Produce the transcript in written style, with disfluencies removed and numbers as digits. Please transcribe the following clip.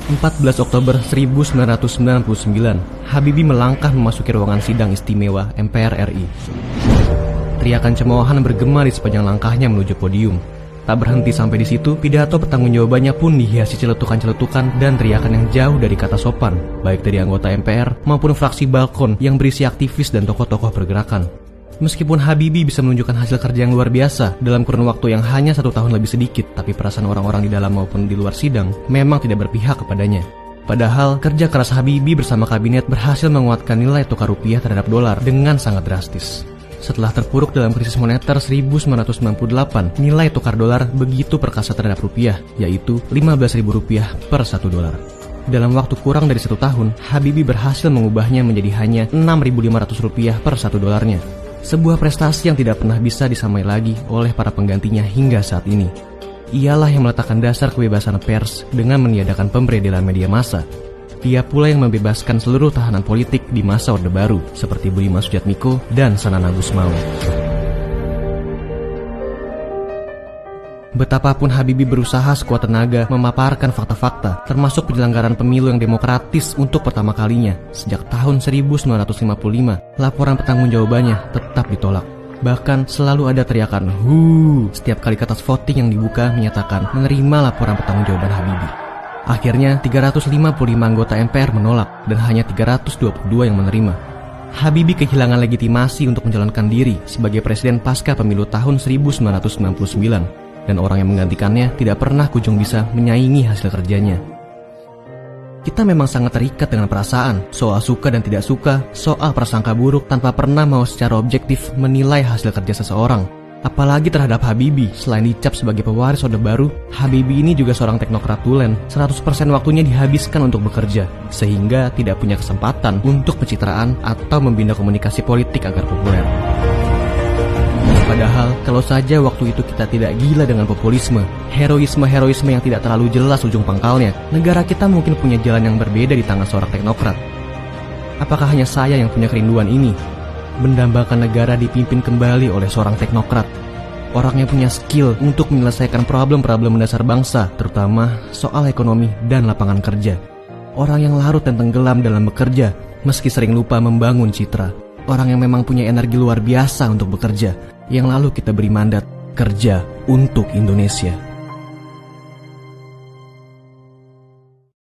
14 Oktober 1999, Habibie melangkah memasuki ruangan sidang istimewa MPR RI. Teriakan cemoohan bergema di sepanjang langkahnya menuju podium. Tak berhenti sampai di situ, pidato pertanggungjawabannya pun dihiasi celetukan-celetukan dan teriakan yang jauh dari kata sopan, baik dari anggota MPR maupun fraksi balkon yang berisi aktivis dan tokoh-tokoh pergerakan. Meskipun Habibie bisa menunjukkan hasil kerja yang luar biasa dalam kurun waktu yang hanya 1 tahun lebih sedikit, tapi perasaan orang-orang di dalam maupun di luar sidang memang tidak berpihak kepadanya. Padahal, kerja keras Habibie bersama kabinet berhasil menguatkan nilai tukar rupiah terhadap dolar dengan sangat drastis. Setelah terpuruk dalam krisis moneter 1998, nilai tukar dolar begitu perkasa terhadap rupiah, yaitu Rp15.000 per 1 dolar. Dalam waktu kurang dari 1 tahun, Habibie berhasil mengubahnya menjadi hanya Rp6.500 per 1 dolarnya. Sebuah prestasi yang tidak pernah bisa disamai lagi oleh para penggantinya hingga saat ini. Ialah yang meletakkan dasar kebebasan pers dengan meniadakan pemberedelan media massa. Dia pula yang membebaskan seluruh tahanan politik di masa Orde Baru, seperti Budiman Sujatmiko dan Sanana Gusmao. Betapapun Habibie berusaha sekuat tenaga memaparkan fakta-fakta, termasuk penyelenggaraan pemilu yang demokratis untuk pertama kalinya sejak tahun 1955, laporan pertanggungjawabannya tetap ditolak. Bahkan selalu ada teriakan "Hu" setiap kali kertas voting yang dibuka menyatakan menerima laporan pertanggungjawaban Habibie. Akhirnya 355 anggota MPR menolak dan hanya 322 yang menerima. Habibie kehilangan legitimasi untuk menjalankan diri sebagai presiden pasca pemilu tahun 1999. Dan orang yang menggantikannya tidak pernah kunjung bisa menyaingi hasil kerjanya. Kita memang sangat terikat dengan perasaan, soal suka dan tidak suka, soal prasangka buruk tanpa pernah mau secara objektif menilai hasil kerja seseorang. Apalagi terhadap Habibie, selain dicap sebagai pewaris Orde Baru, Habibie ini juga seorang teknokrat tulen. 100% waktunya dihabiskan untuk bekerja, sehingga tidak punya kesempatan untuk pencitraan atau membina komunikasi politik agar populer. Padahal, kalau saja waktu itu kita tidak gila dengan populisme, heroisme yang tidak terlalu jelas ujung pangkalnya, negara kita mungkin punya jalan yang berbeda di tangan seorang teknokrat. Apakah hanya saya yang punya kerinduan ini? Mendambakan negara dipimpin kembali oleh seorang teknokrat. Orang yang punya skill untuk menyelesaikan problem-problem mendasar bangsa, terutama soal ekonomi dan lapangan kerja. Orang yang larut dan tenggelam dalam bekerja, meski sering lupa membangun citra. Orang yang memang punya energi luar biasa untuk bekerja, yang lalu kita beri mandat kerja untuk Indonesia.